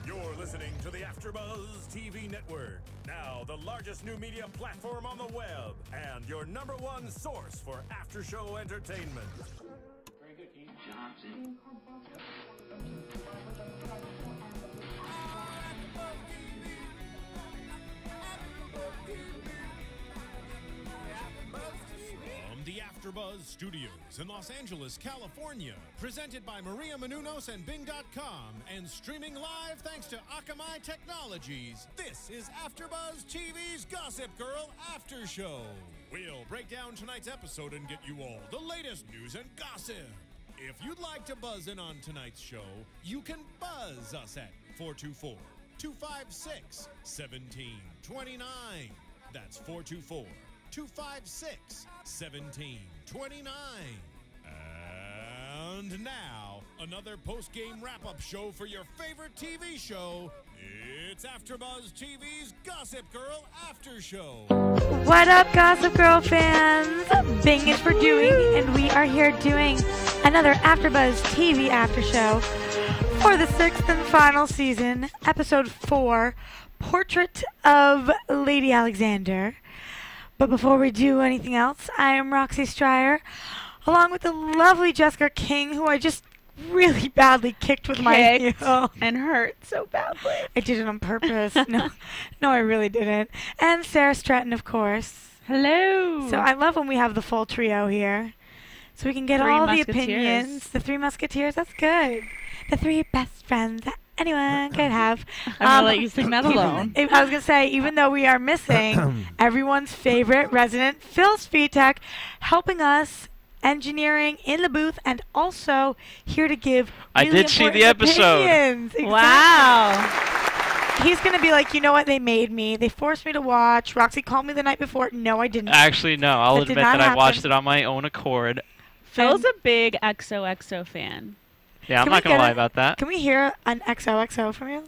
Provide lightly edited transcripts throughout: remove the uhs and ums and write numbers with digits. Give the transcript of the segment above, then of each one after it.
You're listening to the AFTERBUZZ TV network. Now the largest new media platform on the web and your #1 source for after-show entertainment. Very good, Keith Johnson. From the AFTERBUZZ Studios in Los Angeles, California, presented by Maria Menounos and Bing.com, and streaming live thanks to Akamai Technologies, this is AFTERBUZZ TV's Gossip Girl After Show. We'll break down tonight's episode and get you all the latest news and gossip. If you'd like to buzz in on tonight's show, you can buzz us at 424-256-1729. That's 424-256-1729. And now, another post-game wrap-up show for your favorite TV show. It's AFTERBUZZ TV's Gossip Girl After Show. What up, Gossip Girl fans? Bing is for doing, and we are here doing another AFTERBUZZ TV After Show for the 6th and final season, Episode 4, Portrait of Lady Alexander. But before we do anything else, I am Roxy Striar, along with the lovely Jessica King, who I just really badly kicked with my heel. And hurt so badly. I did it on purpose. No, I really didn't. And Sara Stretton, of course. Hello. So I love when we have the full trio here, so we can get all the opinions. The Three Musketeers, that's good. The three best friends that anyone could have. I'm going to let you sing that alone. I was going to say, even though we are missing everyone's favorite resident Phil Svitek, helping us engineering in the booth and also here to give really I did see the episode. Exactly. Wow. He's going to be like, you know what, they made me. They forced me to watch. Roxy called me the night before. No, I didn't. Actually, no. I'll admit that I watched happen. it on my own accord. Phil's a big XOXO fan. Yeah, I'm not going to lie about that. Can we hear an XOXO from you?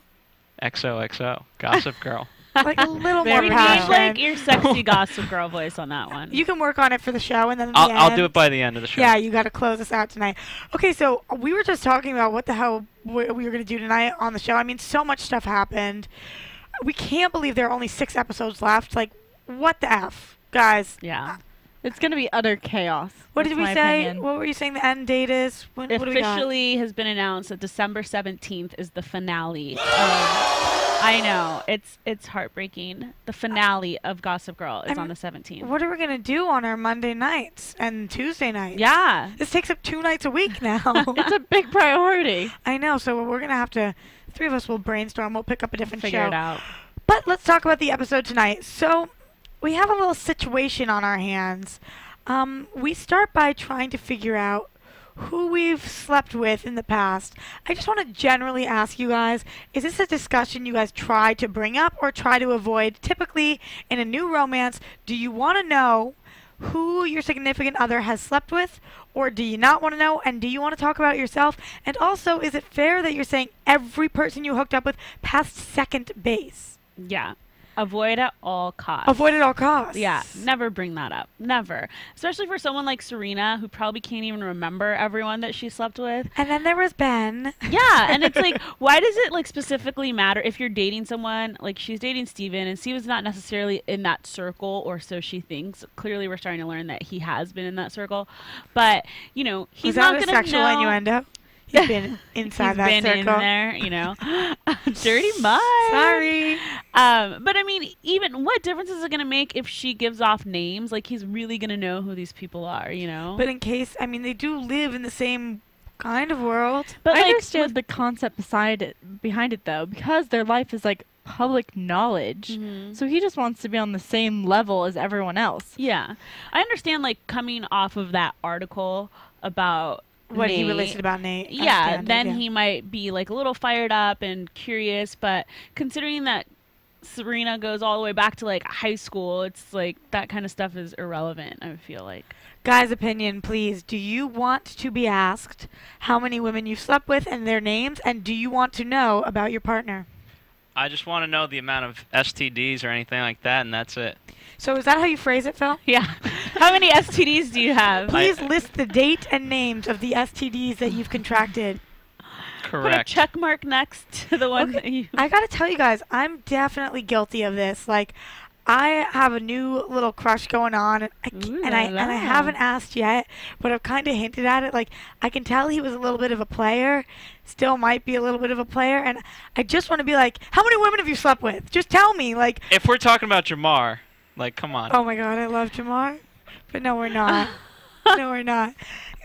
XOXO. Gossip Girl. Like a little more We need passion. like your sexy Gossip Girl voice on that one. You can work on it for the show, and then at the I'll do it by the end of the show. Yeah, you got to close us out tonight. Okay, so we were just talking about what the hell we were going to do tonight on the show. I mean, so much stuff happened. We can't believe there are only 6 episodes left. Like, what the F, guys? Yeah. It's going to be utter chaos. What did we say? Opinion. What were you saying the end date is? What do we got? Officially has been announced that December 17th is the finale. I know. It's heartbreaking. The finale of Gossip Girl is on the 17th. What are we going to do on our Monday nights and Tuesday nights? Yeah. This takes up 2 nights a week now. It's a big priority. I know. So we're going to have to, 3 of us will brainstorm. We'll pick up a different Figure show. it out. But let's talk about the episode tonight. So we have a little situation on our hands. We start by trying to figure out who we've slept with in the past. I just want to generally ask you guys, is this a discussion you guys try to bring up or try to avoid? Typically, in a new romance, do you want to know who your significant other has slept with, or do you not want to know, and do you want to talk about it yourself? And also, is it fair that you're saying every person you hooked up with passed second base? Yeah. Avoid at all costs. Avoid at all costs. Yeah, never bring that up. Never. Especially for someone like Serena, who probably can't even remember everyone that she slept with. And then there was Ben. Yeah, and it's like, why does it like specifically matter if you're dating someone, like she's dating Steven, and Steven's not necessarily in that circle, or so she thinks. Clearly we're starting to learn that he has been in that circle. But, you know, he's not going to know. Was that a sexual innuendo? He's been inside that circle. He's been in there, you know. Dirty mind. Sorry. But I mean, even what difference is it going to make if she gives off names? Like, he's really going to know who these people are, you know? But in case, I mean, they do live in the same kind of world. But I like, understand the concept behind it, though, because their life is like public knowledge. Mm-hmm. So he just wants to be on the same level as everyone else. Yeah. I understand, like, coming off of that article about what Nate, he released about Nate. Yeah, then he might be like a little fired up and curious, but considering that Serena goes all the way back to like high school, it's like that kind of stuff is irrelevant, I feel like. Guys' opinion, please. Do you want to be asked how many women you've slept with and their names, and do you want to know about your partner? I just want to know the amount of STDs or anything like that, and that's it. So is that how you phrase it, Phil? Yeah. How many STDs do you have? Please list the date and names of the STDs that you've contracted. Correct. Put a check mark next to the one that you... I gotta tell you guys, I'm definitely guilty of this. Like, I have a new little crush going on, and I haven't asked yet, but I've kind of hinted at it. Like, I can tell he was a little bit of a player, still might be a little bit of a player, and I just want to be like, how many women have you slept with? Just tell me. Like, If we're talking about Jamar, like, come on. oh my God, I love Jamar, but no, we're not. No, we're not.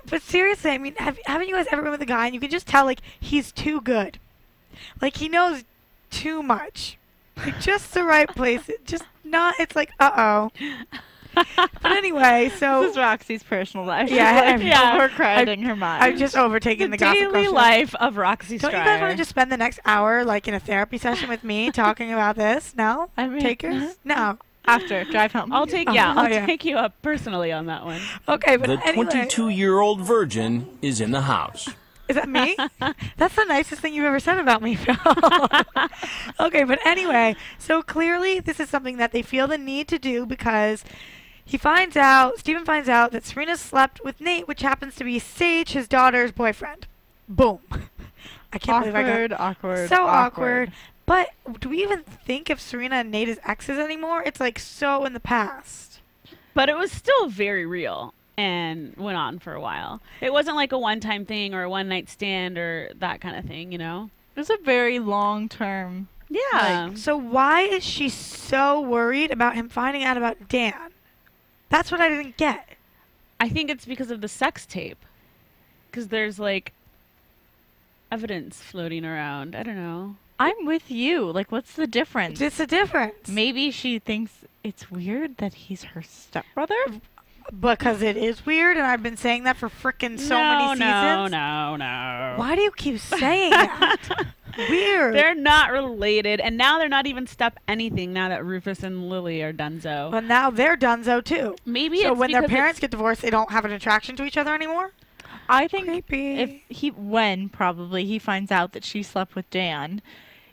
But seriously, I mean, haven't you guys ever been with a guy and you can just tell, like, he's too good, like he knows too much. Like, just the right place. Just not, it's like, uh-oh. But anyway, so... This is Roxy's personal life. Yeah, She's like overcrowding her mind. I've just overtaken the Gossip Girl daily show. life of Roxy Striar. Don't you guys want to just spend the next hour, like, in a therapy session with me talking about this? No? I mean, Takers? No. After, drive home. I'll take take you up personally on that one. Okay, but The anyway. 22-year-old virgin is in the house. Is that me? That's the nicest thing you've ever said about me, Phil. Okay, but anyway, so clearly this is something that they feel the need to do because Steven finds out that Serena slept with Nate, which happens to be Sage, his daughter's boyfriend. Boom. I can't believe I got awkward. so awkward. But do we even think of Serena and Nate as exes anymore? It's like so in the past. But it was still very real and went on for a while. It wasn't like a one-time thing or a one-night stand or that kind of thing, you know? It was a very long-term. Yeah. So why is she so worried about him finding out about Dan? That's what I didn't get. I think it's because of the sex tape. Because there's, like, evidence floating around. I don't know. I'm with you. Like, what's the difference? It's a difference. Maybe she thinks it's weird that he's her stepbrother? Because it is weird, and I've been saying that for frickin' so many seasons. No. Why do you keep saying that? Weird. They're not related, and now they're not even step anything now that Rufus and Lily are donezo. But now they're donezo, too. Maybe so it's when their because parents get divorced, they don't have an attraction to each other anymore? I think Creepy. probably he finds out that she slept with Dan,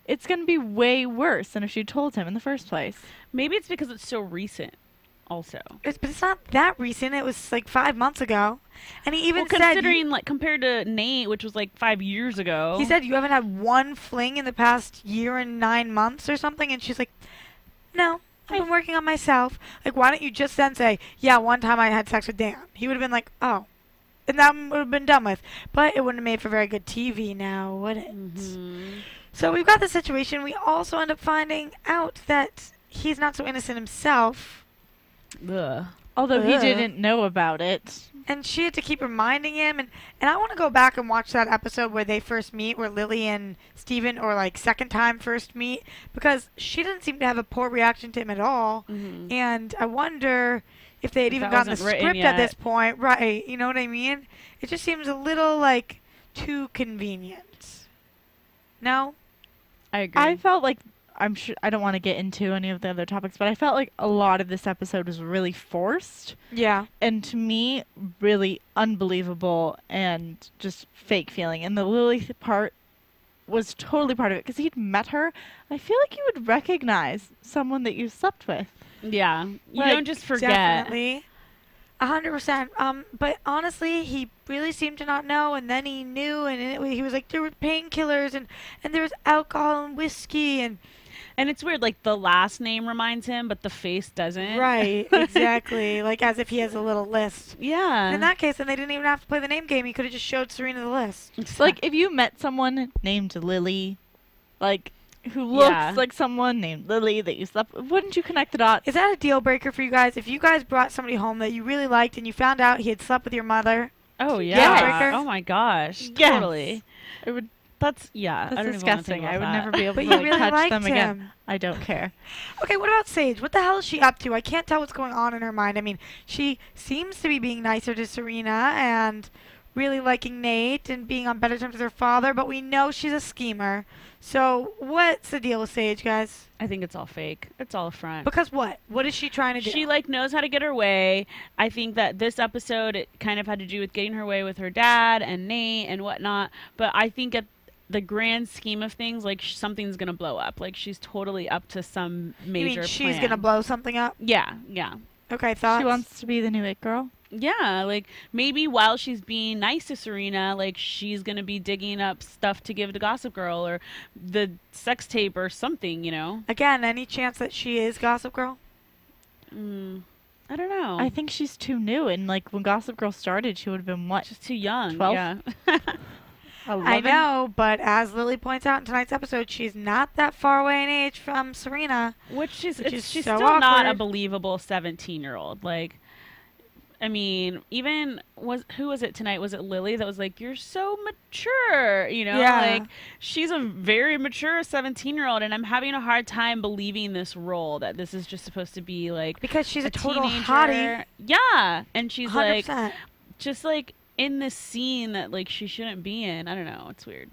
it's going to be way worse than if she told him in the first place. Maybe it's because it's so recent also. But it's not that recent. It was like 5 months ago. And he even said... considering, like, compared to Nate, which was like 5 years ago. He said you haven't had one fling in the past year and 9 months or something. And she's like, no, I've been working on myself. Like, why don't you just then say, yeah, one time I had sex with Dan. He would have been like, oh. And that would have been done with. But it wouldn't have made for very good TV now, would it? Mm-hmm. So we've got the situation. We also end up finding out that he's not so innocent himself. Ugh. Although he didn't know about it. And she had to keep reminding him. And I want to go back and watch that episode where they first meet, where Lily and Steven, or like second time first meet, because she didn't seem to have a poor reaction to him at all. Mm-hmm. And I wonder if they had even that gotten the wasn't written script yet. at this point. Right. You know what I mean? It just seems a little like too convenient. No? I agree. I felt like, I'm sure, I don't want to get into any of the other topics, but I felt like a lot of this episode was really forced. Yeah. And to me, really unbelievable and just fake feeling. And the Lily part was totally part of it because he'd met her. I feel like you would recognize someone that you slept with. Yeah. You Like, don't just forget. Definitely. 100%. But honestly, he really seemed to not know, and then he knew, and he was like, there were painkillers, and there was alcohol and whiskey, and... And it's weird, like the last name reminds him, but the face doesn't. Right, exactly. Like as if he has a little list. Yeah. In that case, then they didn't even have to play the name game. He could have just showed Serena the list. Like, if you met someone named Lily, like, who looks like someone named Lily that you slept with, wouldn't you connect the dots? Is that a deal breaker for you guys? If you guys brought somebody home that you really liked and you found out he had slept with your mother? Oh, Yes. yeah. Oh, my gosh. Yes. Totally. It would. That's, yeah. That's I don't even wanna disgusting. think about I would that. never be able But to you like, really touch liked them again. him. I don't care. Okay, what about Sage? What the hell is she up to? I can't tell what's going on in her mind. I mean, she seems to be being nicer to Serena and really liking Nate and being on better terms with her father, but we know she's a schemer. So what's the deal with Sage, guys? I think it's all fake. It's all a front. Because what? What is she trying to do? She like knows how to get her way. I think that this episode it kind of had to do with getting her way with her dad and Nate and whatnot. But I think at the grand scheme of things, like something's gonna blow up. Like she's totally up to some major. You mean she's plan. gonna blow something up? Yeah, yeah. Okay, thoughts? She wants to be the new It Girl. Yeah, like maybe while she's being nice to Serena, like she's gonna be digging up stuff to give to Gossip Girl or the sex tape or something, you know? Again, any chance that she is Gossip Girl? I don't know. I think she's too new, and like when Gossip Girl started, she would have been what? She's too young. 12? Yeah. 11? I know, but as Lily points out in tonight's episode, she's not that far away in age from Serena. She's is she's so still not a awkward. believable 17-year-old. Like, I mean, even who was it tonight? Was it Lily that was like, "You're so mature," you know? Yeah. Like, she's a very mature 17-year-old, and I'm having a hard time believing this role that this is just supposed to be like Because she's a total teenager. hottie. Yeah, and she's 100%. like, just like in this scene that like she shouldn't be in. I don't know. It's weird.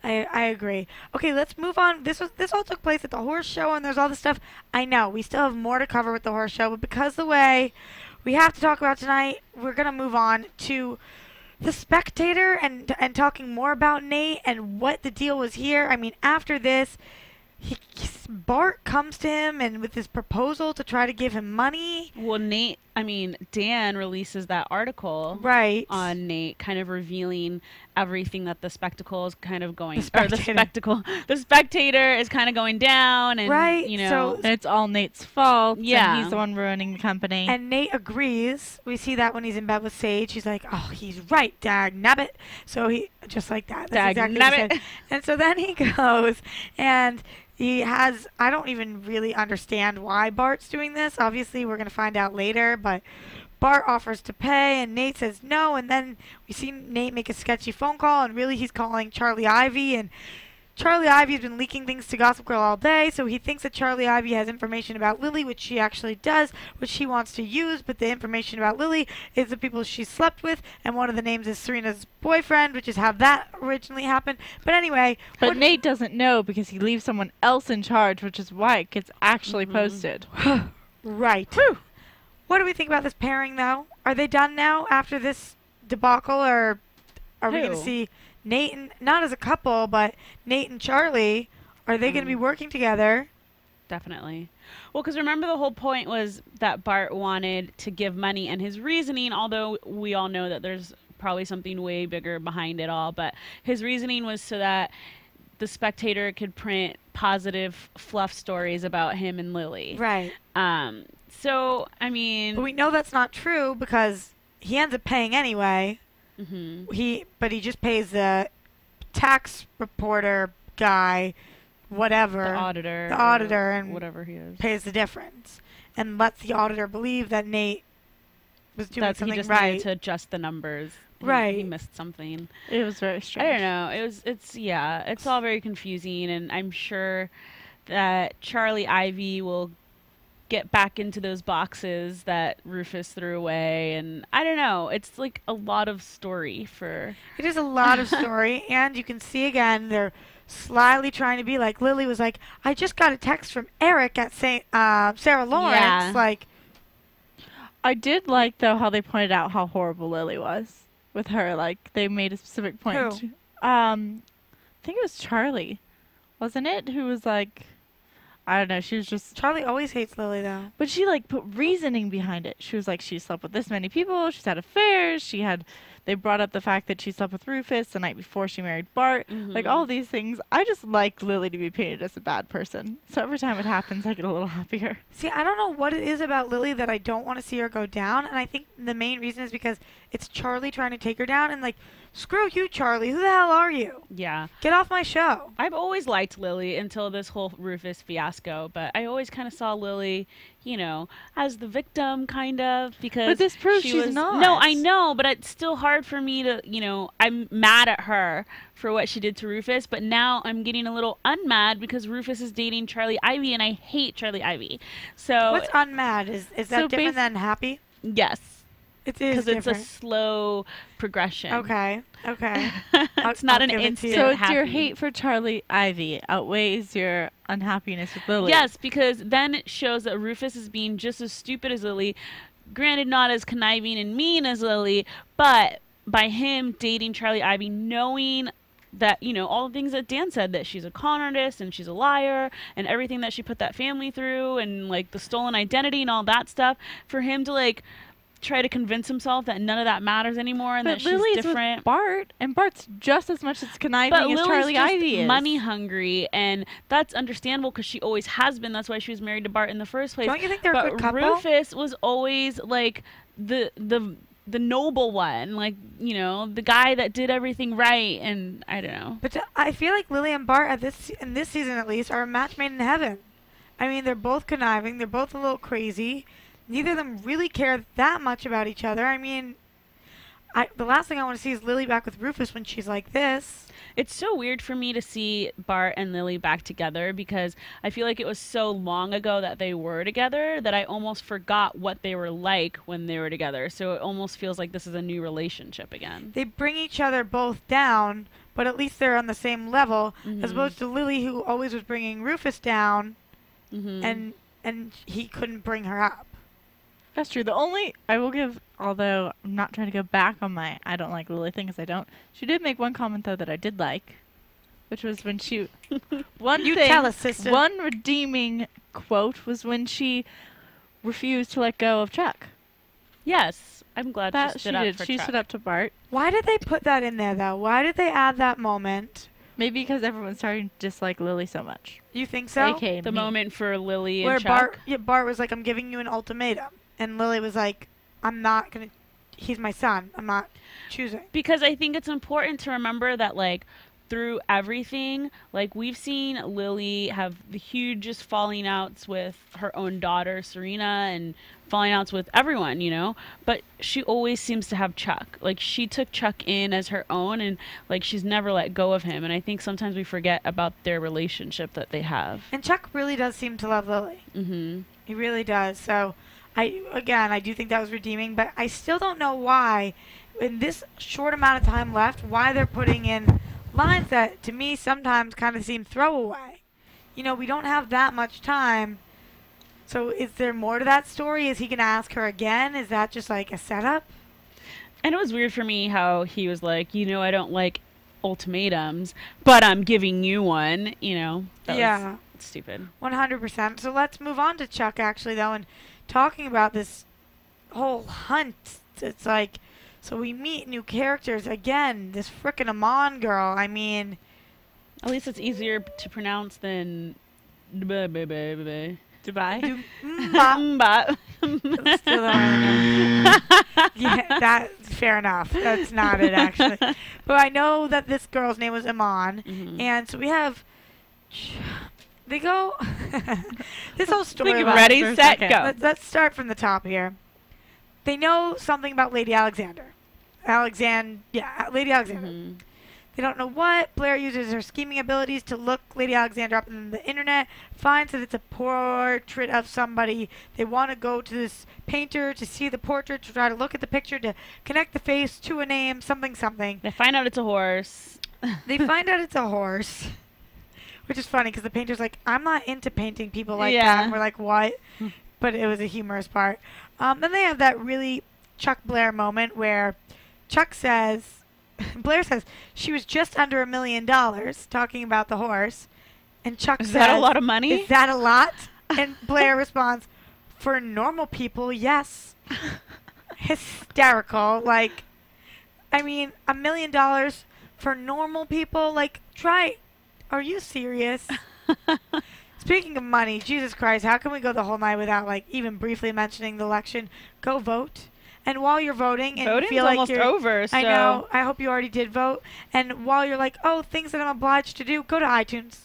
I agree. Okay, let's move on. This all took place at the horse show, and there's all this stuff. I know we still have more to cover with the horse show, but because the way we have to talk about tonight, we're gonna move on to the Spectator and talking more about Nate and what the deal was here. I mean, after this, Bart comes to him and with his proposal to try to give him money. Well, Dan releases that article Right. on Nate, kind of revealing everything that the spectacle is kind of going. The Spectator is kind of going down, and Right, you know, And it's all Nate's fault. Yeah. And he's the one ruining the company. And Nate agrees. We see that when he's in bed with Sage. He's like, "Oh, he's right, dag nabbit." So he just like that. That's Dag exactly what he nabbit. said. And so then he goes and he has. I don't even really understand why Bart's doing this. Obviously, we're gonna find out later. But Bart offers to pay, and Nate says no. And then we see Nate make a sketchy phone call, and really he's calling Charlie Ivy, and Charlie Ivy's been leaking things to Gossip Girl all day, so he thinks that Charlie Ivy has information about Lily, which she actually does, which he wants to use, but the information about Lily is the people she slept with, and one of the names is Serena's boyfriend, which is how that originally happened. But anyway... But Nate doesn't know because he leaves someone else in charge, which is why it gets actually posted. Right. What do we think about this pairing, though? Are they done now after this debacle, or are we going to Who? see Nate and, not as a couple, but Nate and Charlie, are they going to be working together? Definitely. Well, because remember the whole point was that Bart wanted to give money, and his reasoning, although we all know that there's probably something way bigger behind it all, but his reasoning was so that the Spectator could print positive fluff stories about him and Lily. Right. So, I mean... But we know that's not true because he ends up paying anyway. But he just pays the tax reporter guy, whatever, the auditor, and whatever he is, pays the difference, and lets the auditor believe that Nate was doing that something he just right. needed to adjust the numbers. Right. He missed something. It was very strange. I don't know. It's all very confusing, and I'm sure that Charlie Ivy will get back into those boxes that Rufus threw away, and I don't know. It's like a lot of story for... It is a lot of story, and you can see again they're slyly trying to be like Lily was like, I just got a text from Eric at Sarah Lawrence. Yeah. Like, I did like though how they pointed out how horrible Lily was with her. Like they made a specific point. Who? I think it was Charlie, wasn't it? Who was like, I don't know. She was just. Charlie always hates Lily though. But she like put reasoning behind it. She was like, she slept with this many people. She's had affairs. They brought up the fact that she slept with Rufus the night before she married Bart. Like all these things. I just like Lily to be painted as a bad person. So every time it happens, I get a little happier. See, I don't know what it is about Lily that I don't want to see her go down, and I think the main reason is because it's Charlie trying to take her down, and like, screw you, Charlie. Who the hell are you? Yeah. Get off my show. I've always liked Lily until this whole Rufus fiasco, but I always kind of saw Lily, you know, as the victim, kind of, because But this proves she she's was, not. No, I know, but it's still hard for me to, you know, I'm mad at her for what she did to Rufus, but now I'm getting a little unmad because Rufus is dating Charlie Ivy, and I hate Charlie Ivy. So What's unmad? Is that So different than happy? yes, It is because it's a different. slow progression. Okay. It's not I'll an give it to instant. you. So it's your happy. hate for Charlie Ivy outweighs your unhappiness with Lily. Yes, because then it shows that Rufus is being just as stupid as Lily. Granted, not as conniving and mean as Lily, but by him dating Charlie Ivy, knowing that, you know, all the things that Dan said, that she's a con artist and she's a liar and everything that she put that family through and, like, the stolen identity and all that stuff, for him to, like, try to convince himself that none of that matters anymore and that Lily's she's different. With Bart, and Bart's just as much as conniving But as Lily's Charlie just Ivy is. money hungry, and that's understandable because she always has been. That's why she was married to Bart in the first place. Don't you think they're but a good couple? Rufus was always like the noble one, like, you know, the guy that did everything right, and I don't know. But I feel like Lily and Bart in this season at least are a match made in heaven. I mean, they're both conniving. They're both a little crazy. Neither of them really care that much about each other. I mean, the last thing I want to see is Lily back with Rufus when she's like this. It's so weird for me to see Bart and Lily back together because I feel like it was so long ago that they were together that I almost forgot what they were like when they were together. So it almost feels like this is a new relationship again. They bring each other both down, but at least they're on the same level, as opposed to Lily, who always was bringing Rufus down, and he couldn't bring her up. That's true. I will give, although I'm not trying to go back on my I don't like Lily thing, because I don't. She did make one comment, though, that I did like, which was when she, tell us, sister. One redeeming quote was when she refused to let go of Chuck. Yes, I'm glad That she she stood up did. for She Chuck. stood up to Bart. Why did they put that in there, though? Why did they add that moment? Maybe because everyone's starting to dislike Lily so much. You think so? AKA The me. moment for Lily Where and Chuck. Bart was like, I'm giving you an ultimatum. And Lily was like, I'm not going to, he's my son. I'm not choosing. Because I think it's important to remember that, like, through everything, like, we've seen Lily have the hugest falling outs with her own daughter, Serena, and falling outs with everyone, you know? But she always seems to have Chuck. Like, she took Chuck in as her own, and, like, she's never let go of him. And I think sometimes we forget about their relationship that they have. And Chuck really does seem to love Lily. Mm-hmm. He really does. So, I do think that was redeeming, but I still don't know why, in this short amount of time left, why they're putting in lines that, to me, sometimes kind of seem throwaway. You know, we don't have that much time. So is there more to that story? Is he going to ask her again? Is that just like a setup? And it was weird for me how he was like, you know, I don't like ultimatums, but I'm giving you one, you know. That was stupid. 100%. So let's move on to Chuck, actually, though, and talking about this whole hunt. It's like, so we meet new characters again. This frickin' Amon girl. I mean, at least it's easier to pronounce than Dubai. Mbop. Still don't know. Yeah, that's fair enough. That's not it, actually. But I know that this girl's name was Amon, and so we have. They go. This whole story. Ready, set, go. Let's start from the top here. They know something about Lady Alexander. Lady Alexander. They don't know what. Blair uses her scheming abilities to look Lady Alexander up on the internet, finds that it's a portrait of somebody. They want to go to this painter to see the portrait, to try to look at the picture, to connect the face to a name, something. They find out it's a horse. They find out it's a horse, which is funny because the painter's like, I'm not into painting people like that. And we're like, what? But it was a humorous part. Then they have that really Chuck Blair moment where Chuck says, Blair says, she was just under $1 million, talking about the horse. And Chuck says, is that a lot of money? Is that a lot? And Blair responds, for normal people, yes. Hysterical. Like, I mean, $1 million for normal people? Like, try. Are you serious? Speaking of money, Jesus Christ, how can we go the whole night without, like, even briefly mentioning the election? Go vote. And while you're voting and Voting's feel like almost you're over, so I know. I hope you already did vote. And while you're like, oh, things that I'm obliged to do, go to iTunes.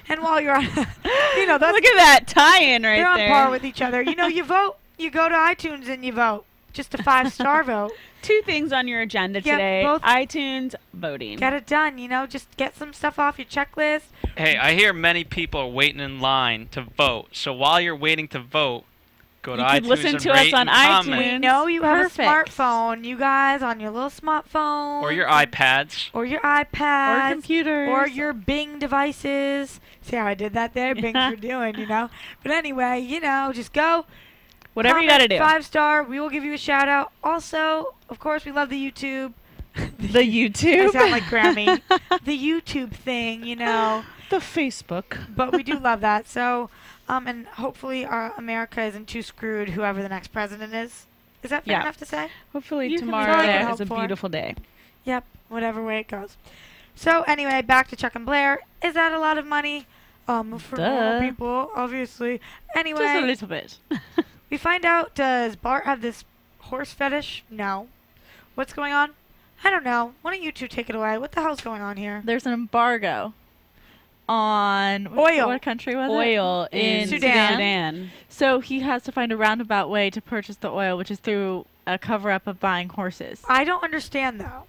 And while you're on, you know, that's, look at that tie-in right they're there. on par with each other. You know, you vote, you go to iTunes and you vote. Just a 5-star vote. 2 things on your agenda today: both. iTunes, voting. Get it done. You know, just get some stuff off your checklist. Hey, I hear many people are waiting in line to vote. So while you're waiting to vote, go to You iTunes can listen and to us rate on and comment. iTunes. We know you have Perfect. a smartphone, you guys, on your little smartphone. Or your iPads. Or your iPads. Or computers. Or your Bing devices. See how I did that there? Bing's for doing, you know. But anyway, you know, just go. Whatever you got to do. 5-star. We will give you a shout out. Also, of course, we love the YouTube. The YouTube. I sound like Grammy. The YouTube thing, you know. The Facebook. But we do love that. So, and hopefully our America isn't too screwed, whoever the next president is. Is that fair enough to say? Hopefully You can tomorrow be there hope is a for. beautiful day. Yep, whatever way it goes. So anyway, back to Chuck and Blair. Is that a lot of money? For normal people, obviously. Anyway, Just a little bit. we find out, does Bart have this horse fetish? No. What's going on? I don't know. Why don't you two take it away? What the hell's going on here? There's an embargo on Oil. What country was it? Oil in Sudan. Sudan. So he has to find a roundabout way to purchase the oil, which is through a cover-up of buying horses. I don't understand, though.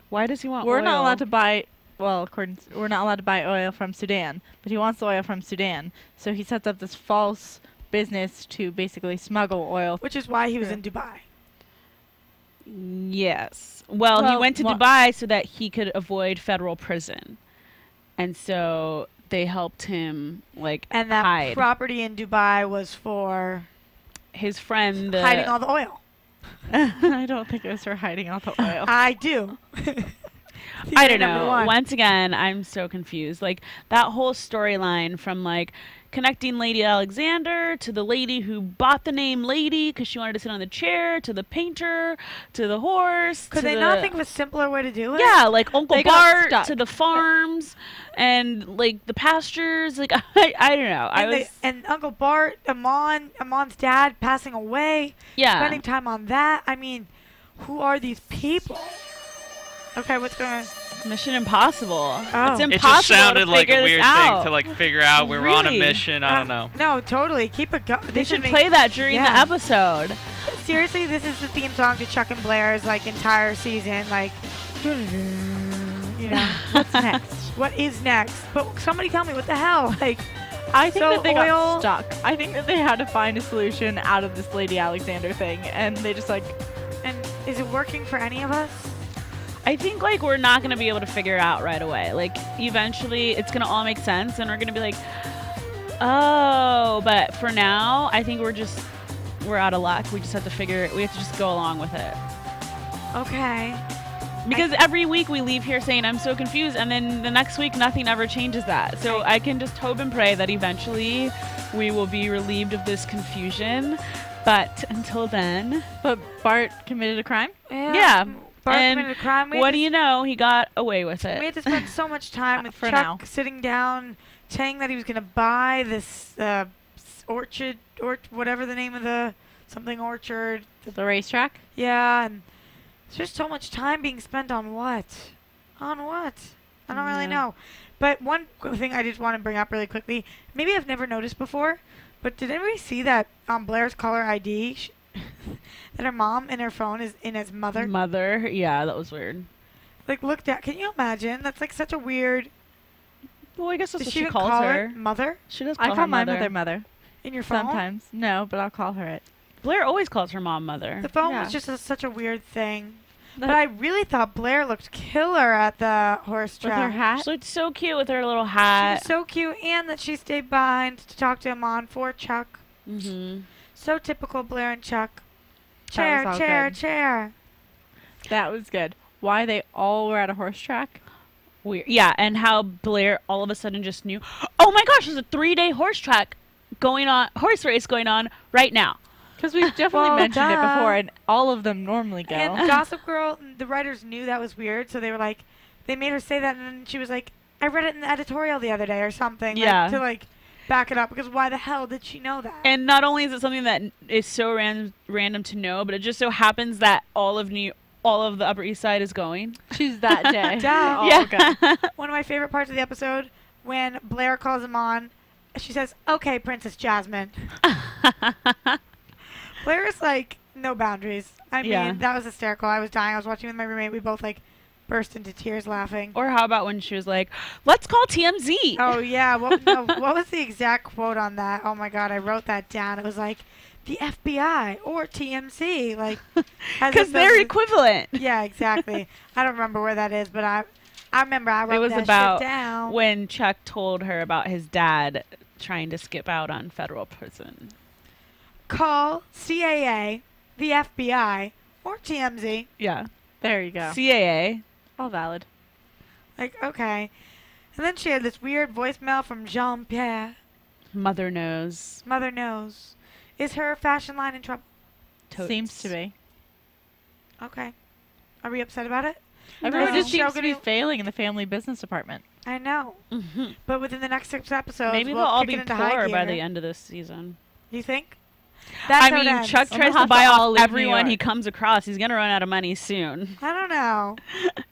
Why does he want We're oil? not allowed to buy. Well, we're not allowed to buy oil from Sudan, but he wants the oil from Sudan. So he sets up this false business to basically smuggle oil. Which is why he was in Dubai. Yes. Well, he Well, went to Dubai so that he could avoid federal prison. And so they helped him, like, And that hide. property in Dubai was for His friend... hiding all the oil. I don't think it was for hiding all the oil. I do. I don't Number know. one. Once again, I'm so confused. Like, that whole storyline from, like, connecting Lady Alexander to the lady who bought the name Lady because she wanted to sit on the chair, to the painter, to the horse. Could to they the, not think of a simpler way to do it? Yeah, like Uncle They got Bart stuck. to the farms and, like, the pastures. Like, I don't know. And Uncle Bart, Amon's dad passing away, spending time on that. I mean, who are these people? Okay, what's going on? Mission Impossible. Oh. It's impossible It just sounded to like figure a this weird out. thing to like figure out. We were on a Really? mission. I don't know. No, totally. Keep it going. They should play that during the episode. Seriously, this is the theme song to Chuck and Blair's like entire season. Like, you know, what's next? What is next? But somebody tell me what the hell? Like, I think so that they oil- got stuck. I think that they had to find a solution out of this Lady Alexander thing, and they just like. And is it working for any of us? I think, like, we're not going to be able to figure it out right away. Like, eventually it's going to all make sense, and we're going to be like, oh, but for now, I think we're out of luck. We just have to just go along with it. Okay. Because every week we leave here saying, I'm so confused, and then the next week nothing ever changes that. So I can just hope and pray that eventually we will be relieved of this confusion. But until then... But Bart committed a crime? Yeah. Bart And committed a crime. what do you know? He got away with We it. had to spend so much time with For Chuck now. sitting down, saying that he was going to buy this orchard, or whatever the name of the something orchard. The racetrack? Yeah, and there's just so much time being spent on what? On what? I don't really know. But one thing I just want to bring up really quickly, maybe I've never noticed before, but did anybody see that on Blair's caller ID that her mom in her phone is in as mother? Mother. Yeah, that was weird. Like, look, can you imagine? That's like such a weird. Well, I guess that's Does what she she even calls call her. it mother She does I call call her my mother. mother in your phone? sometimes. No, but I'll call her it. Blair always calls her mom mother. The phone Yeah. was just such a weird thing. But I really thought Blair looked killer at the horse With track. her hat? She looked so cute with her little She hat. was so cute, and that she stayed behind to talk to him on for Chuck. Mm-hmm. So typical Blair and Chuck. That Chair, was all chair, good. chair. That was good. Why they all were at a horse track? Weird. Yeah, and how Blair all of a sudden just knew, oh my gosh, there's a 3-day horse race going on right now. Because we've definitely Well, mentioned it duh. before, and all of them normally go. And Gossip Girl, the writers knew that was weird, so they were like, they made her say that, and then she was like, I read it in the editorial the other day or something. Yeah. Like, to like back it up, because why the hell did she know that? And not only is it something that is so random to know, but it just so happens that all of the Upper East Side is going. Choose that day. Duh. All Yeah. go. One of my favorite parts of the episode, when Blair calls him on, she says, okay, Princess Jasmine. Blair is like, no boundaries. I mean, Yeah. that was hysterical. I was dying. I was watching with my roommate. We both like burst into tears laughing. Or how about when she was like, let's call TMZ. Oh, yeah. What was the exact quote on that? Oh, my God. I wrote that down. It was like, the FBI or TMZ. Like, as Because if they're those- equivalent. Yeah, exactly. I don't remember where that is, but I remember I wrote It was that about shit down. when Chuck told her about his dad trying to skip out on federal prison. Call CAA, the FBI, or TMZ. Yeah. There you go. CAA. All valid. Like, okay. And then she had this weird voicemail from Jean-Pierre. Mother knows. Mother knows. Is her fashion line in trouble? Totes. Seems to be. Okay. Are we upset about it? Everyone No. just seems to be Gonna- failing in the family business department. I know. Mhm. But within the next 6 episodes, Maybe we'll they'll all kick be it into high poor by gear. the end of this season. You think? That's I how it mean, ends. Chuck We'll tries to have buy to all off leave New everyone he York. comes across. He's gonna run out of money soon. I don't know.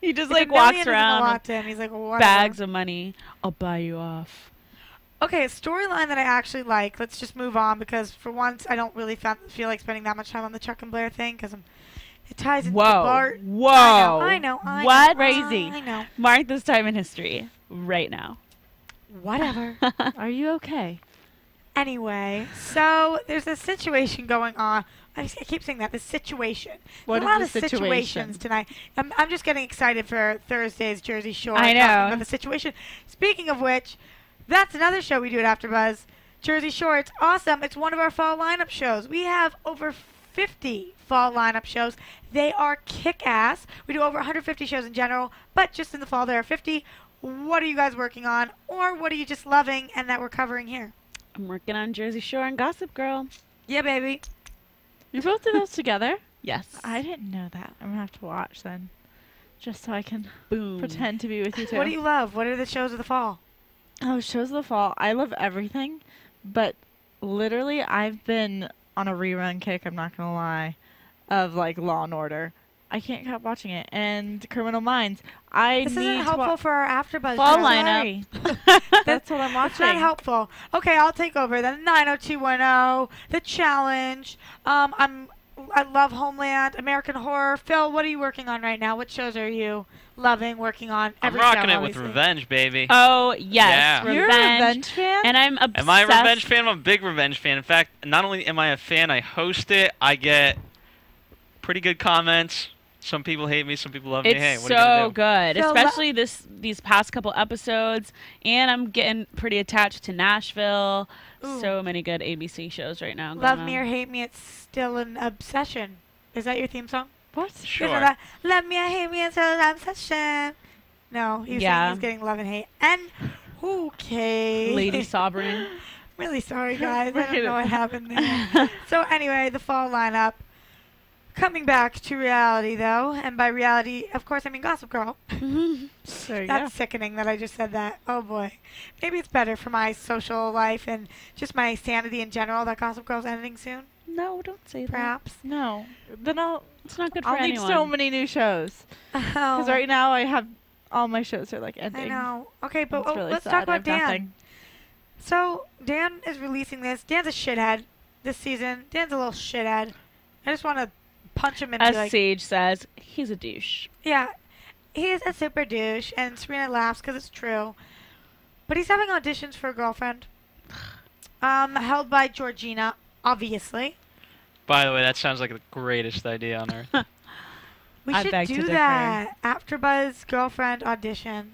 He just If like $1 walks million isn't a around lot with to him, he's like, whatever. bags of money. I'll buy you off. Okay, a storyline that I actually like. Let's just move on because for once I don't really feel like spending that much time on the Chuck and Blair thing because it ties into Bart. Whoa! I know. What? Crazy. I know. Mark this time in history right now. Whatever. Are you okay? Anyway, so there's a situation going on. I keep saying that. The situation. What There's a lot is the of situations situation? tonight. I'm just getting excited for Thursday's Jersey Shore. I talking know. about the situation. Speaking of which, that's another show we do at AfterBuzz. Jersey Shore. It's awesome. It's one of our fall lineup shows. We have over 50 fall lineup shows. They are kick-ass. We do over 150 shows in general, but just in the fall there are 50. What are you guys working on, or what are you just loving and that we're covering here? I'm working on Jersey Shore and Gossip Girl. Yeah, baby. You both did those together? Yes. I didn't know that. I'm gonna have to watch then, just so I can Boom. pretend to be with you too. What do you love? What are the shows of the fall? Oh, shows of the fall. I love everything, but literally, I've been on a rerun kick. I'm not gonna lie, of like Law and Order. I can't stop watching it, and Criminal Minds. I This need isn't to helpful for our AfterBuzz Fall show. lineup. That's what I'm watching. It's not helpful. Okay, I'll take over. Then 90210, The Challenge. I love Homeland, American Horror. Phil, what are you working on right now? What shows are you loving, working on? I'm Every rocking show, it with obviously. Revenge, baby. Oh yes, Yeah. You're a Revenge fan? and I'm obsessed. Am I a Revenge fan? I'm a big Revenge fan. In fact, not only am I a fan, I host it. I get pretty good comments. Some people hate me, some people love me. It's Hey, what are you gonna so do? good, So especially these past couple episodes, and I'm getting pretty attached to Nashville. Ooh. So many good ABC shows right now. Love going me on. or hate me, it's still an obsession. Is that your theme song? What? You know Sure. that? Love me or hate me, it's an obsession. No, he's saying Yeah. he's getting love and hate. And okay. Lady Sovereign. Really sorry, guys. I Right. don't know what happened there. So anyway, the fall lineup. Coming back to reality, though, and by reality, of course, I mean Gossip Girl. There you That's sickening that I just said that. Oh boy. Maybe it's better for my social life and just my sanity in general that Gossip Girl's ending soon. No, don't say Perhaps. go. No. Then It's not good for I'll need anyone. so many new shows. Oh, Because right now I have all my shows are like ending. I know. Okay, but It's really let's sad. talk I about have Dan. nothing. So Dan is releasing this. Dan's a shithead this season. Dan's a little shithead. I just want to punch him and As be like, Sage says, he's a douche. yeah, he is a super douche, and Serena laughs because it's true. But he's having auditions for a girlfriend, held by Georgina, obviously. By the way, that sounds like the greatest idea on earth. We I should beg to do differ. that. AfterBuzz girlfriend auditions.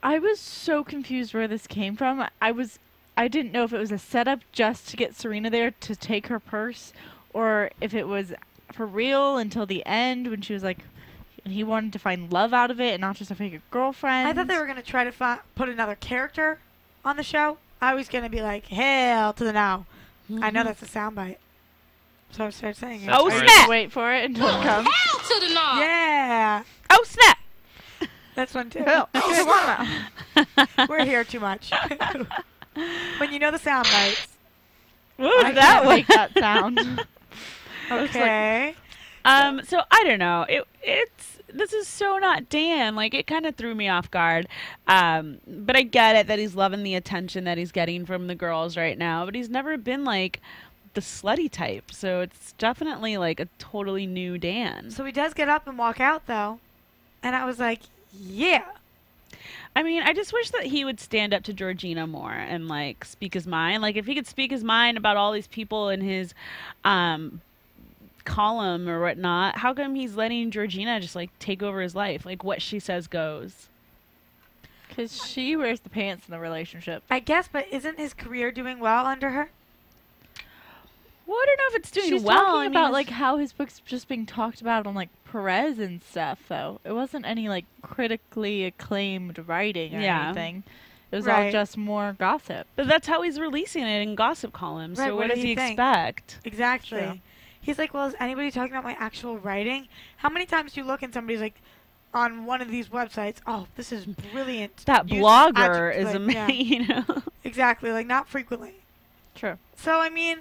I was so confused where this came from. I didn't know if it was a setup just to get Serena there to take her purse, or if it was for real until the end when she was like, he wanted to find love out of it and not just a fake girlfriend. I thought they were going to try to put another character on the show. I was going to be like, hell to the no. I know that's a soundbite. So I started saying it. That's Oh, right. snap! Wait for it until it comes. Yeah. Oh snap! That's one too. Hell, okay, wanna. We're here too much. When you know the sound bites. What I was that can't one? make that sound. Okay. So I don't know. This is so not Dan. Like, it kind of threw me off guard. But I get it that he's loving the attention that he's getting from the girls right now. But he's never been like the slutty type. So it's definitely like a totally new Dan. So he does get up and walk out though. And I was like, yeah. I mean, I just wish that he would stand up to Georgina more and like speak his mind. Like, if he could speak his mind about all these people in his column or whatnot, how come he's letting Georgina just like take over his life? Like, what she says goes. Because she wears the pants in the relationship. I guess, but isn't his career doing well under her? Well, I don't know if it's doing She's well. talking I mean, about it's- like how his book's just being talked about on like Perez and stuff, though. It wasn't any like critically acclaimed writing or Yeah. anything. It was Right. all just more gossip. But that's how he's releasing it in gossip columns. Right, So what what did does he he think? expect? Exactly. True. He's like, well, is anybody talking about my actual writing? How many times do you look and somebody's like, on one of these websites, oh, this is brilliant. That Use blogger is adjectives, like, amazing, you know. Exactly, like not frequently. True. So, I mean,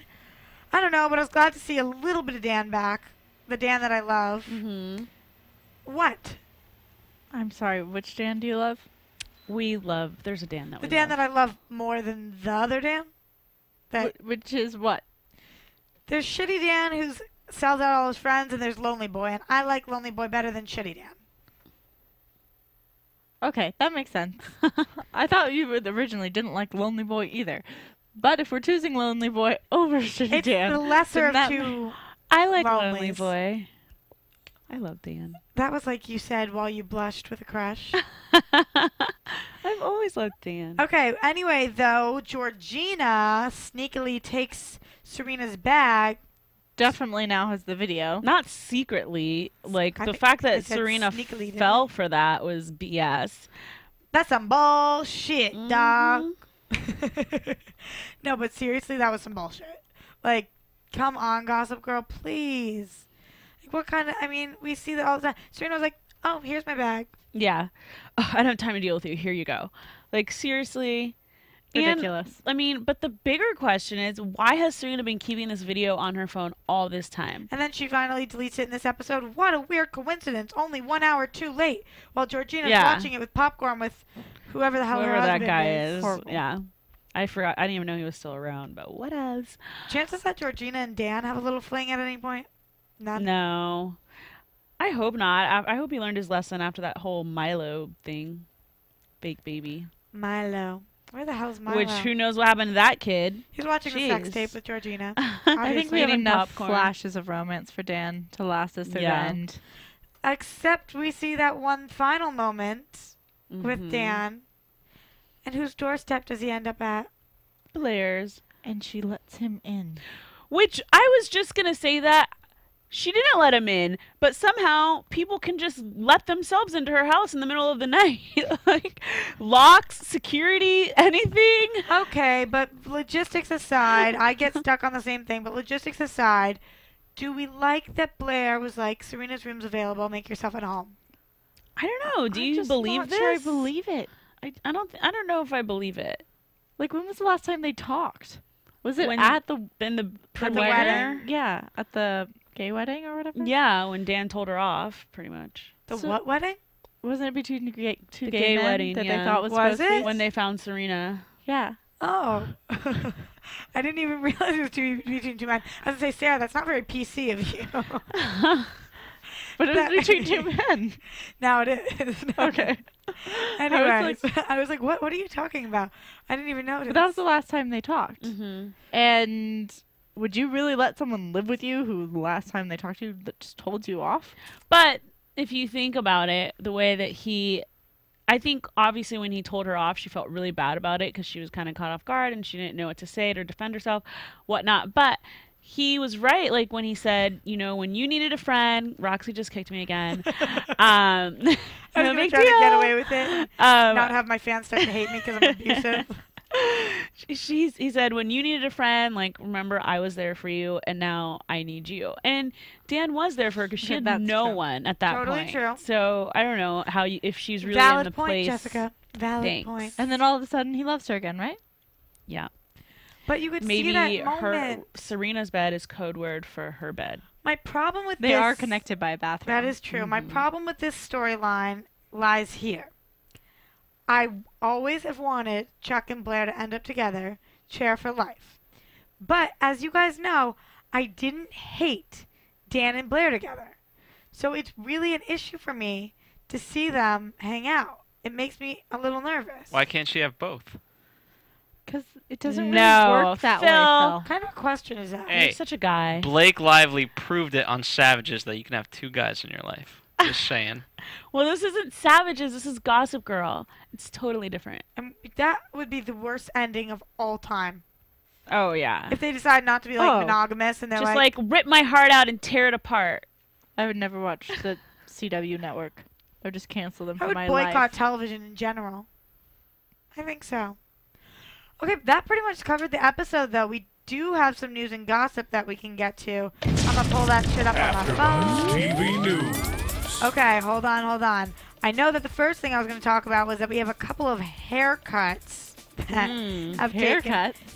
I don't know, but I was glad to see a little bit of Dan back. The Dan that I love. Mm-hmm. What? I'm sorry, which Dan do you love? We love, there's a Dan that The we Dan love. that I love more than the other Dan. That Which is what? there's Shitty Dan who sells out all his friends, and there's Lonely Boy, and I like Lonely Boy better than Shitty Dan. Okay, that makes sense. I thought you originally didn't like Lonely Boy either. But if we're choosing Lonely Boy over Shitty It's Dan, the lesser of then that- two. I like Lonely Lonelies. Boy. I love Dan. That was like you said while you blushed with a crush. I've always loved Dan. Okay, anyway, though, Georgina sneakily takes Serena's bag. definitely now has the video. Not secretly. Like, I the think fact I that said Serena sneakily, didn't fell I? for that was BS. That's some bullshit, dog. Mhm. No, but seriously, that was some bullshit. Like, come on, Gossip Girl, please. Like, what kind of, I mean, we see that all the time. Serena was like, oh, here's my bag. Yeah. Ugh, I don't have time to deal with you. Here you go. Like, seriously. And, Ridiculous. I mean, but the bigger question is, why has Serena been keeping this video on her phone all this time? And then she finally deletes it in this episode. What a weird coincidence. Only 1 hour too late. While Georgina's Yeah. watching it with popcorn with whoever the hell her Whoever that husband guy is. is. Horrible. Yeah. I forgot. I didn't even know he was still around, but what else? Chances that Georgina and Dan have a little fling at any point? None. No. I hope not. I hope he learned his lesson after that whole Milo thing. Fake baby. Milo. Where the hell's Milo? Which, who knows what happened to that kid? He's watching a sex Jeez. tape with Georgina. I think we have Eating enough popcorn. flashes of romance for Dan to last us through Yeah. the end. Except we see that one final moment with Mhm. Dan. And whose doorstep does he end up at? Blair's. And she lets him in. Which, I was just going to say that she didn't let him in, but somehow people can just let themselves into her house in the middle of the night. Like, locks, security, anything. Okay, but logistics aside, I get stuck on the same thing, but logistics aside, do we like that Blair was like, Serena's room's available, make yourself at home? I don't know. Do I'm you just believe not this? sure I believe it. I don't know if I believe it. Like, when was the last time they talked? Was it When- at the In the At the premiere? wedding? yeah, at the gay wedding or whatever? Yeah, when Dan told her off, pretty much. The So- what wedding? Wasn't it between two The gay gay men wedding, that yeah. they thought was, Was supposed to it? be? When they found Serena. Yeah. Oh. I didn't even realize it was between two men. I was going to say, Sarah, that's not very PC of you. But it was between two men. Now it is. Okay. Anyways, I was like, what are you talking about? I didn't even notice. But that was the last time they talked. Mm-hmm. And would you really let someone live with you who the last time they talked to you just told you off? But if you think about it, the way that I think obviously when he told her off, she felt really bad about it because she was kind of caught off guard and she didn't know what to say to defend herself, whatnot. But he was right, like when he said, you know, when you needed a friend, Roxy just kicked me again. I was No going to big try to get deal. away with it. Um, Not have my fans start to hate me because I'm abusive. he said, when you needed a friend, like, remember, I was there for you, and now I need you. And Dan was there for her because she had That's no true. one at that Totally point. true. So I don't know if she's really in Valid the point, place. Jessica. Valid Thanks. point. And then all of a sudden he loves her again, right? Yeah. But you could Maybe see that her moment. Serena's bed is code word for her bed. My problem with They this... are connected by a bathroom. That is true. My problem with this storyline lies here. I always have wanted Chuck and Blair to end up together, chair for life. But as you guys know, I didn't hate Dan and Blair together. So it's really an issue for me to see them hang out. It makes me a little nervous. Why can't she have both? Because it doesn't really No, work that way, Phil. Phil. What kind of a question is that? Hey. You're such a guy. Blake Lively proved it on Savages that you can have two guys in your life. Just saying. Well, this isn't Savages. This is Gossip Girl. It's totally different. And that would be the worst ending of all time. Oh, yeah. If they decide not to be like Oh. monogamous and they're Just like rip my heart out and tear it apart. I would never watch the CW network. Or just cancel them I from would my boycott life. television in general. I think so. Okay, that pretty much covered the episode, though. We do have some news and gossip that we can get to. I'm gonna pull that shit up on my phone. TV News. Okay, hold on. I know that the first thing I was going to talk about was that we have a couple of haircuts that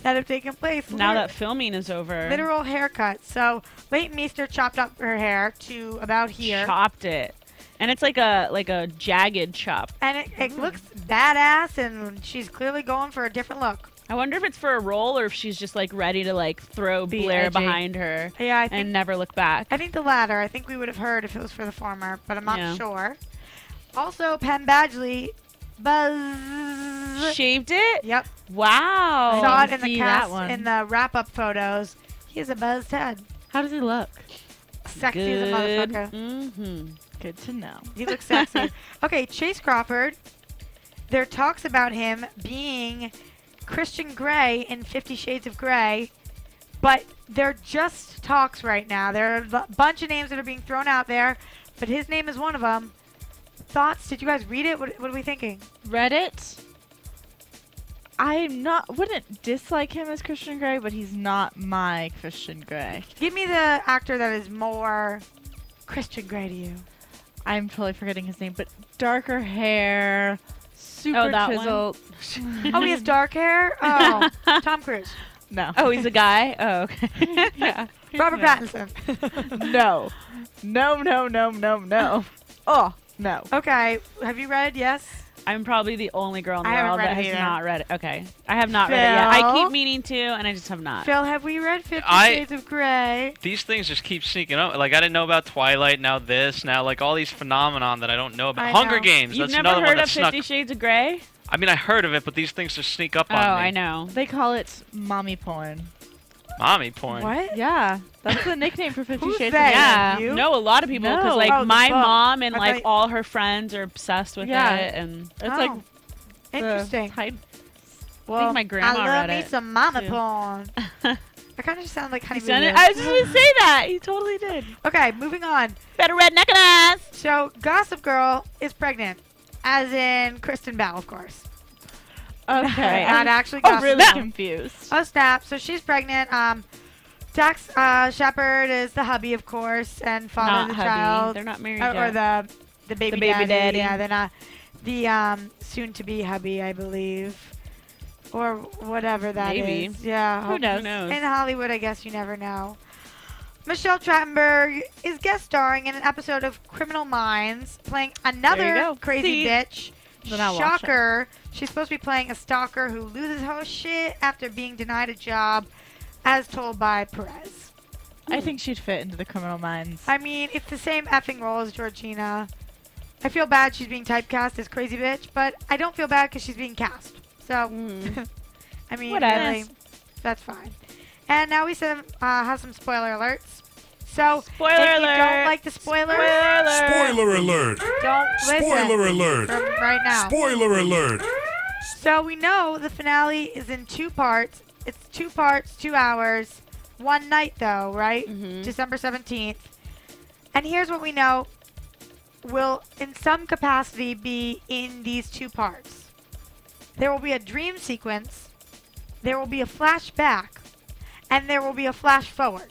have taken place. Now that filming is over. Literal haircuts. So Leighton Meester chopped up her hair to about here. Chopped it. And it's like a jagged chop. And it looks badass, and she's clearly going for a different look. I wonder if it's for a role or if she's just like ready to like throw Blair behind her and never look back. I think the latter. I think we would have heard if it was for the former, but I'm not sure. Also, Penn Badgley shaved it? Yep. Wow. I saw it in the cast in the wrap-up photos. He has a buzzed head. How does he look? Sexy as a motherfucker. Mm-hmm. Good to know. He looks sexy. Okay, Chase Crawford. There are talks about him being Christian Grey in 50 Shades of Grey, but they're just talks right now. There are a bunch of names that are being thrown out there, but his name is one of them. Thoughts? Did you guys read it? What are we thinking? Read it. Wouldn't dislike him as Christian Grey, but he's not my Christian Grey. Give me the actor that is more Christian Grey to you. I'm totally forgetting his name, but darker hair, super chiseled. Oh, he has dark hair? Oh, Tom Cruise. No. Oh, he's a guy? Oh, okay. Yeah. Robert Pattinson. No. No. Oh, no. Okay, have you read? Yes? I'm probably the only girl in the I haven't world read that it has either. not read it. Okay. I have not read it yet. I keep meaning to, and I just have not. Phil, have we read 50 Shades of Grey? These things just keep sneaking up. Like, I didn't know about Twilight, now this, now, like, all these phenomenon that I don't know about. Hunger Games, You've that's never another one heard that of snuck. 50 Shades of Grey? I mean, I heard of it, but these things just sneak up on me. Oh, I know. They call it mommy porn. Mommy porn. What? Yeah. That's the nickname for 50 Who's Shades they? of Grey. Yeah. You? No, a lot of people, because No. like Oh, the my book. mom and I like thought- all her friends are obsessed with it, and It's like Interesting. the my grandma I love read me it, some mama too. porn. I kind of just sound like Honey Boo Boo. I was just gonna say that. He totally did. Okay, moving on. Better redneck and ass. So, Gossip Girl is pregnant, as in Kristen Bell, of course. Okay. Not actually I'm Gossip really Girl. confused. Oh, snap. So, she's pregnant. Dax Shepard is the hubby, of course, and father Not of the hubby. child. They're not married Or yet. the baby, baby daddy. Yeah, they're not. The soon-to-be hubby, I believe. Or whatever that is. Maybe. Yeah. Who knows? In Hollywood, I guess you never know. Michelle Trachtenberg is guest starring in an episode of Criminal Minds, playing There you another go. crazy See? bitch. Then I'll watch it. Shocker. She's supposed to be playing a stalker who loses her shit after being denied a job, as told by Perez. I think she'd fit into the Criminal Minds. I mean, it's the same effing role as Georgina. I feel bad she's being typecast as crazy bitch, but I don't feel bad because she's being cast. So, I mean, Whatever. really, that's fine. And now we have some spoiler alerts. So, Spoiler if you alert. don't like the spoilers, Spoiler alert. don't listen Spoiler alert. from right now. Spoiler alert. So we know the finale is in 2 parts. It's 2 parts, 2 hours, 1 night though, right? December 17th. And here's what we know will, in some capacity, be in these 2 parts. There will be a dream sequence, there will be a flashback, and there will be a flash forward.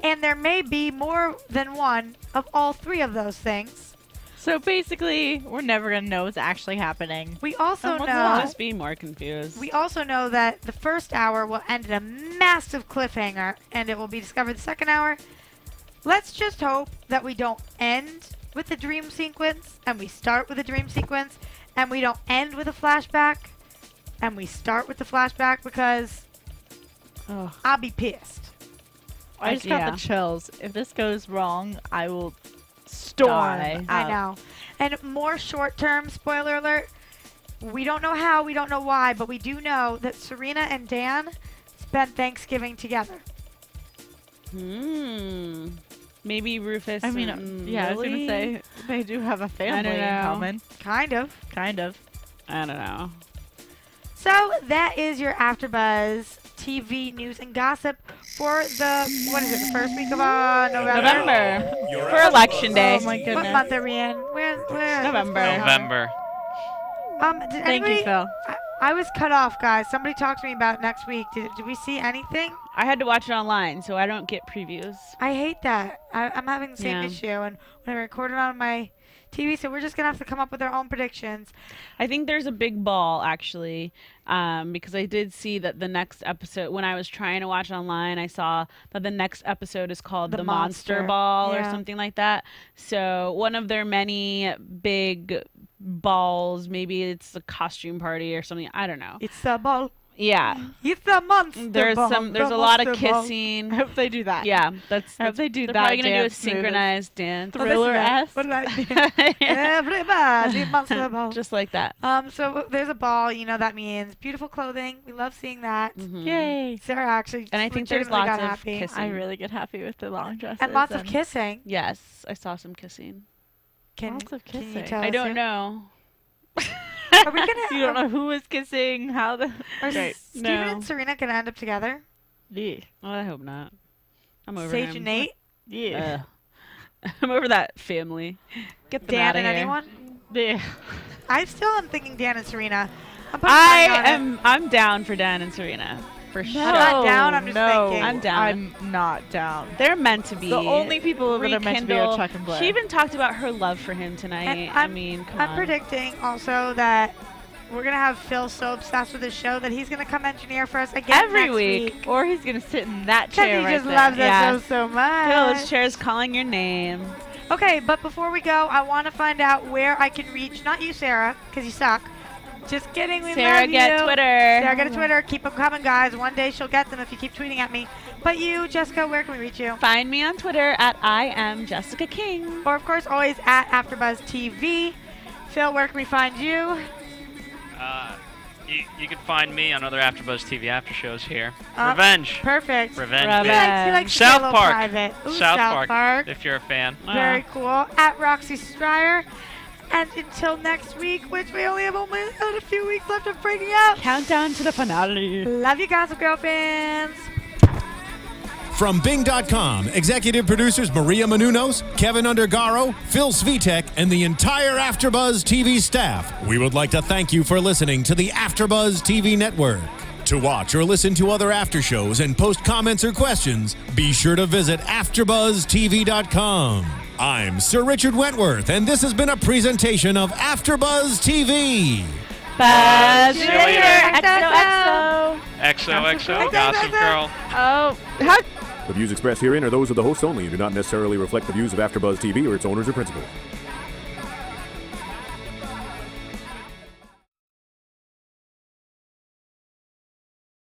And there may be more than one of all 3 of those things. So basically, we're never going to know what's actually happening. We also what's know I'll just be more confused. We also know that the first hour will end in a massive cliffhanger, and it will be discovered the second hour. Let's just hope that we don't end with the dream sequence, and we start with a dream sequence, and we don't end with a flashback, and we start with the flashback, because I'll be pissed. I just got the chills. If this goes wrong, I will storm. I know. And more short-term spoiler alert. We don't know how, we don't know why, but we do know that Serena and Dan spent Thanksgiving together. Maybe Rufus. I mean, and yeah, I was Lily? going to say, they do have a family in know. common. Kind of. Kind of. I don't know. So that is your AfterBuzz TV news and gossip for the, what is it, the first week of November? Your For election day. Oh my What goodness. month are we in? We're November. November. Did Thank you, anybody, Phil. I was cut off, guys. Somebody talked to me about next week. Did we see anything? I had to watch it online, so I don't get previews. I hate that. I'm having the same Yeah. issue, and when I record it on my TV, so we're just gonna have to come up with our own predictions. I think there's a big ball, actually, because I did see that the next episode, when I was trying to watch online, I saw that the next episode is called The Monster Ball or something like that. So one of their many big balls, maybe it's a costume party or something. I don't know. It's a ball. Yeah. It's a monster There's ball. there's a lot of kissing. I hope they do that. Yeah, I hope they do they're that. probably gonna do a dance move. synchronized dance. Thriller-esque. What did I do? Everybody, monster ball. Just like that. So there's a ball. You know that means beautiful clothing. We love seeing that. Yay. Sarah actually, And I think there's legitimately lots got of happy. kissing. I really get happy with the long dresses. And lots of kissing. Yes, I saw some kissing. Lots of Can you kissing. tell I us don't who? know. Are we gonna? You don't know who was kissing, how the... Are Great. Steven No. and Serena gonna end up together? Yeah. Well, I hope not. I'm over Sage him. and Nate, Yeah. I'm over that family. Get them Dan out of and here. anyone? Yeah. I still am thinking Dan and Serena. I'm putting money on it. I'm down for Dan and Serena for sure. I'm not down, I'm just no, thinking. I'm down. I'm not down. They're meant to be. The only people that are meant to be are rekindle. Chuck and Blair. She even talked about her love for him tonight. And I mean, come I'm on. predicting also that we're gonna have Phil so obsessed with this show that he's gonna come engineer for us again Every next week. Or he's going to sit in that Because chair he right just there. loves Yeah. that show so much. Phil, this chair's calling your name. Okay, but before we go, I want to find out where I can reach. Not you, Sarah, because you suck. Just kidding. We Sarah, love get you. Twitter. Sarah, get a Twitter. Keep them coming, guys. One day she'll get them if you keep tweeting at me. But you, Jessica, where can we reach you? Find me on Twitter at I am Jessica King. Or, of course, always at AfterBuzz TV. Phil, where can we find you? You can find me on other AfterBuzz TV after shows here. Uh, Revenge. Perfect. Revenge. Revenge. baby. He likes to South be a little Park. private. Ooh, South Park. If you're a fan. Very cool. At Roxy Striar. And until next week, which we only have a few weeks left of breaking out. Countdown to the finale. Love you, Gossip Girl fans. From Bing.com, executive producers Maria Menounos, Kevin Undergaro, Phil Svitek, and the entire AfterBuzz TV staff, we would like to thank you for listening to the AfterBuzz TV network. To watch or listen to other after shows and post comments or questions, be sure to visit AfterBuzzTV.com. I'm Sir Richard Wentworth, and this has been a presentation of AfterBuzz TV. Buzz. See you later. XOXO. XOXO, Gossip Girl. Oh, how The views expressed herein are those of the hosts only and do not necessarily reflect the views of AfterBuzz TV or its owners or principals.